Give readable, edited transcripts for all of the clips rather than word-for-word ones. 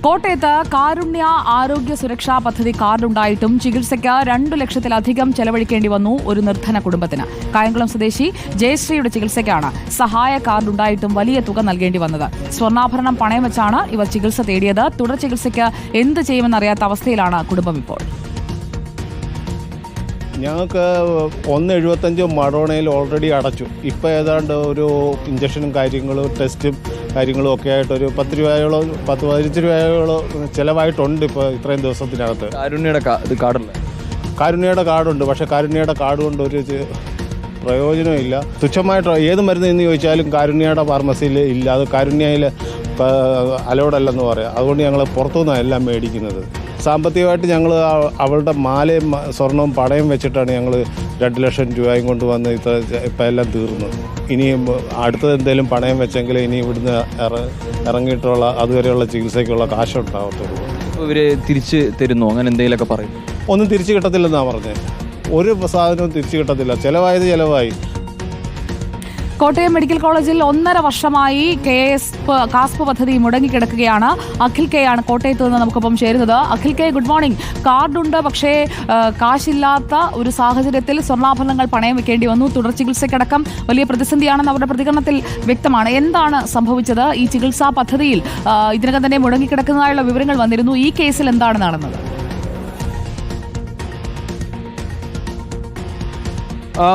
കോട്ടയത്ത് കാരുണ്യ ആരോഗ്യ സുരക്ഷാ പദ്ധതി കാർഡുണ്ടായിട്ടും ചികിത്സയ്ക്ക് 2 ലക്ഷത്തിലധികം ചെലവഴിക്കേണ്ടി വന്നു ഒരു നിർധന കുടുംബത്തിന്. കായംകുളം സ്വദേശി ജയശ്രീയുടെ ചികിത്സയ്ക്കാണ് സഹായ കാർഡുണ്ടായിട്ടും വലിയ തുക നൽകേണ്ടി വന്നത്. സ്വർണ്ണാഭരണം പണയം വെച്ചാണ് ഇവർ ചികിത്സ തേടിയത്. തുടർ ചികിത്സയ്ക്ക് എന്ത് ചെയ്യുമെന്നറിയാത്ത അവസ്ഥയിലാണ് കുടുംബം ഇപ്പോൾ. ഞങ്ങൾക്ക് 1.75 മഡോണയിൽ ഓൾറെഡി അടച്ചു. ഇപ്പോൾ ഏതാണ്ട് ഒരു ഇഞ്ചക്ഷനും കാര്യങ്ങളും ടെസ്റ്റും കാര്യങ്ങളും ഒക്കെ ആയിട്ട് ഒരു 10 രൂപയോളം 15 രൂപയോളം ചിലവായിട്ടുണ്ട് ഇപ്പോൾ ഇത്രയും ദിവസത്തിനകത്ത്. കാരുണ്യയുടെ കാർഡുണ്ട്. പക്ഷേ കാരുണ്യയുടെ കാർഡ് കൊണ്ട് ഒരു പ്രയോജനമില്ല. തുച്ഛമായിട്ട് ഏത് മരുന്ന് എന്ന് ചോദിച്ചാലും കാരുണ്യയുടെ ഫാർമസിയിൽ ഇല്ല. അത് കാരുണ്യയിൽ അലോഡല്ലെന്ന് പറയാം. അതുകൊണ്ട് ഞങ്ങൾ പുറത്തുനിന്നാണ് എല്ലാം മേടിക്കുന്നത്. സാമ്പത്തികമായിട്ട് ഞങ്ങൾ അവളുടെ മാലയും സ്വർണവും പണയം വെച്ചിട്ടാണ് ഞങ്ങൾ 2 ലക്ഷം രൂപയും കൊണ്ടുവന്ന് ഇപ്പം എല്ലാം തീർന്നു. ഇനിയും അടുത്തത് എന്തെങ്കിലും പണയം വെച്ചെങ്കിൽ ഇനി ഇവിടുന്ന് ഇറങ്ങിയിട്ടുള്ള അതുവരെയുള്ള ചികിത്സയ്ക്കുള്ള കാശുണ്ടാകത്തുള്ളൂ. ഇവർ തിരിച്ച് തരുന്നു അങ്ങനെ എന്തെങ്കിലുമൊക്കെ പറയും? ഒന്നും തിരിച്ച് കിട്ടത്തില്ലെന്നാണ് പറഞ്ഞത്. ഒരു സാധനവും തിരിച്ചു കിട്ടത്തില്ല. ചിലവായത് ചിലവായി. കോട്ടയം മെഡിക്കൽ കോളേജിൽ 1.5 വർഷമായി കാസ്പ് പദ്ധതി മുടങ്ങിക്കിടക്കുകയാണ്. അഖിൽ കെ ആണ് കോട്ടയത്ത് നിന്ന് നമുക്കൊപ്പം ചേരുന്നത്. Akhil K, good morning. കാർഡുണ്ട്, പക്ഷേ കാശില്ലാത്ത ഒരു സാഹചര്യത്തിൽ സ്വർണ്ണാഭരണങ്ങൾ പണയം വെക്കേണ്ടി വന്നു. തുടർ ചികിത്സയ്ക്കടക്കം വലിയ പ്രതിസന്ധിയാണെന്ന് അവരുടെ പ്രതികരണത്തിൽ വ്യക്തമാണ്. എന്താണ് സംഭവിച്ചത്? ഈ ചികിത്സാ പദ്ധതിയിൽ ഇതിനകം തന്നെ മുടങ്ങിക്കിടക്കുന്നതായുള്ള വിവരങ്ങൾ വന്നിരുന്നു. ഈ കേസിൽ എന്താണ് നടന്നത്?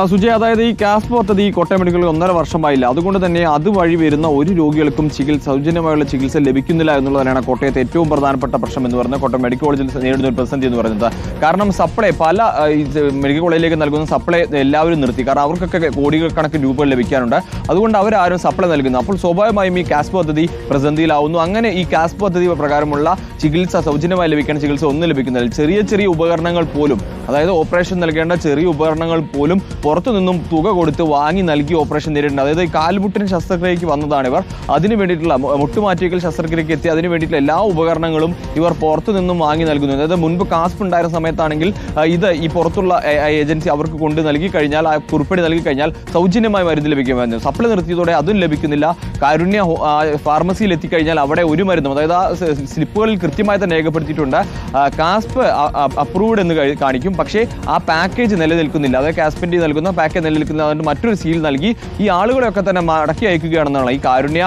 സുജയ്, അതായത് ഈ കാസ്പ് പദ്ധതി കോട്ടയം മെഡിക്കൽ 1.5 വർഷമായില്ല. അതുകൊണ്ട് തന്നെ അതുവഴി വരുന്ന ഒരു രോഗികൾക്കും സൗജന്യമായുള്ള ചികിത്സ ലഭിക്കുന്നില്ല എന്നുള്ളതാണ് കോട്ടയത്തെ ഏറ്റവും പ്രധാനപ്പെട്ട പ്രശ്നം എന്ന് പറയുന്നത്. കോട്ടയം മെഡിക്കൽ കോളേജിൽ നേരിടുന്ന ഒരു പ്രതിസന്ധി എന്ന് പറയുന്നത്. കാരണം സപ്ലൈ പല മെഡിക്കൽ കോളേജിലേക്ക് നൽകുന്ന സപ്ലൈ എല്ലാവരും നിർത്തി. കാരണം അവർക്കൊക്കെ കോടിക്കണക്കിന് രൂപകൾ ലഭിക്കാനുണ്ട്. അതുകൊണ്ട് അവരാരും സപ്ലൈ നൽകുന്നു. അപ്പോൾ സ്വാഭാവികമായും ഈ കാസ്പ് പദ്ധതി പ്രതിസന്ധിയിലാവുന്നു. അങ്ങനെ ഈ കാസ്പ് പദ്ധതി പ്രകാരമുള്ള ചികിത്സ സൗജന്യമായി ലഭിക്കേണ്ട ചികിത്സ ഒന്നും ലഭിക്കുന്നില്ല. ചെറിയ ഉപകരണങ്ങൾ പോലും, അതായത് ഓപ്പറേഷൻ നൽകേണ്ട ചെറിയ ഉപകരണങ്ങൾ പോലും പുറത്തു നിന്നും തുക കൊടുത്ത് വാങ്ങി നൽകി ഓപ്പറേഷൻ നേരിട്ടുണ്ട്. അതായത് കാൽമുട്ടിന് ശസ്ത്രക്രിയയ്ക്ക് വന്നതാണ് ഇവർ. അതിന് വേണ്ടിയിട്ടുള്ള മുട്ടുമാറ്റിക്കൽ ശസ്ത്രക്രിയയ്ക്ക് എത്തി അതിന് വേണ്ടിയിട്ടുള്ള എല്ലാ ഉപകരണങ്ങളും ഇവർ പുറത്തു നിന്നും വാങ്ങി നൽകുന്നു. അതായത് മുൻപ് കാസ്പ് ഉണ്ടായിരുന്ന സമയത്താണെങ്കിൽ ഈ പുറത്തുള്ള ഏജൻസി അവർക്ക് കൊണ്ട് നൽകി കഴിഞ്ഞാൽ, ആ കുറിപ്പടി നൽകി കഴിഞ്ഞാൽ സൗജന്യമായി മരുന്ന് ലഭിക്കുമായിരുന്നു. സപ്ലൈ നിർത്തിയതോടെ അതും ലഭിക്കുന്നില്ല. കാരുണ്യ ഫാർമസിയിൽ എത്തിക്കഴിഞ്ഞാൽ അവിടെ ഒരു മരുന്നും, അതായത് ആ സ്ലിപ്പുകളിൽ കൃത്യമായി തന്നെ രേഖപ്പെടുത്തിയിട്ടുണ്ട് കാസ്പ് അപ്രൂവ്ഡ് എന്ന് കാണിക്കും. പക്ഷേ ആ പാക്കേജ് നിലനിൽക്കുന്നില്ല. അതായത് കാസ്പിന്റെ നൽകുന്ന പാക്കേജ് നിലനിൽക്കുന്ന അതുകൊണ്ട് മറ്റൊരു സീൽ നൽകി ഈ ആളുകളെയൊക്കെ തന്നെ മടക്കി അയക്കുകയാണെന്നാണ്. ഈ കാരുണ്യ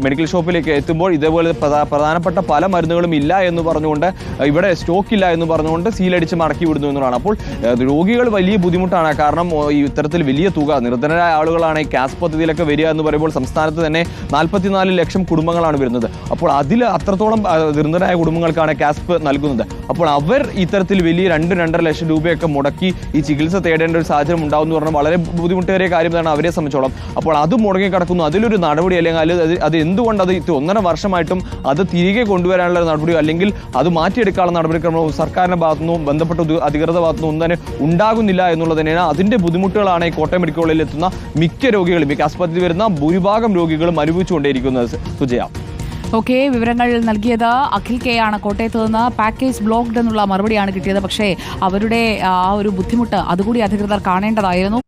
മെഡിക്കൽ ഷോപ്പിലേക്ക് എത്തുമ്പോൾ ഇതേപോലെ പ്രധാനപ്പെട്ട പല മരുന്നുകളും ഇല്ല എന്ന് പറഞ്ഞുകൊണ്ട്, ഇവിടെ സ്റ്റോക്ക് ഇല്ല എന്ന് പറഞ്ഞുകൊണ്ട് സീലടിച്ച് മടക്കി വിടുന്നു എന്നുള്ളതാണ്. അപ്പോൾ രോഗികൾ വലിയ ബുദ്ധിമുട്ടാണ്. കാരണം ഇത്തരത്തിൽ വലിയ തുക, നിർധനരായ ആളുകളാണ് ഈ കാസ്പ് പദ്ധതിയിലൊക്കെ വരിക എന്ന് പറയുമ്പോൾ സംസ്ഥാനത്ത് തന്നെ 44 ലക്ഷം കുടുംബങ്ങളാണ് വരുന്നത്. അപ്പോൾ അതിൽ അത്രത്തോളം നിർധനരായ കുടുംബങ്ങൾക്കാണ് കാസ്പ് നൽകുന്നത്. അപ്പോൾ അവർ ഇത്തരത്തിൽ വലിയ 2-2.5 ലക്ഷം രൂപയൊക്കെ മുടക്കി ഈ ചികിത്സ തേടേണ്ട ഒരു സാഹചര്യം ഉണ്ടാവും എന്ന് പറഞ്ഞാൽ വളരെ ബുദ്ധിമുട്ടേറിയ കാര്യമാണ് അവരെ സംബന്ധിച്ചോളം. അപ്പോൾ അത് മുടങ്ങി കിടക്കുന്നു. അതിലൊരു നടപടി അല്ലെങ്കിൽ അത് എന്തുകൊണ്ട് അത് 1.5 വർഷമായിട്ടും അത് തിരികെ കൊണ്ടുവരാനുള്ള നടപടിയോ അല്ലെങ്കിൽ അത് മാറ്റിയെടുക്കാനുള്ള നടപടിക്രമവും സർക്കാരിന്റെ ഭാഗത്തുനിന്നും ബന്ധപ്പെട്ട അധികൃത ഭാഗത്തുനിന്നും ഒന്നും തന്നെ ഉണ്ടാകുന്നില്ല എന്നുള്ളത് തന്നെയാണ്. അതിന്റെ ബുദ്ധിമുട്ടുകളാണ് ഈ കോട്ടയം മെഡിക്കൽ കോളേജിൽ എത്തുന്ന മിക്ക രോഗികളും, ഈ ആസ്പത്രിയിൽ വരുന്ന ഭൂരിഭാഗം രോഗികളും അനുഭവിച്ചുകൊണ്ടേയിരിക്കുന്നത്. സുജയ, ഓക്കെ, വിവരങ്ങൾ നൽകിയത് അഖിൽ കെ ആണ്. കോട്ടയത്ത് നിന്ന് പാക്കേജ് ബ്ലോക്ക്ഡ് എന്നുള്ള മറുപടിയാണ് കിട്ടിയത്. പക്ഷേ അവരുടെ ആ ഒരു ബുദ്ധിമുട്ട് അതുകൂടി അധികൃതർ കാണേണ്ടതായിരുന്നു.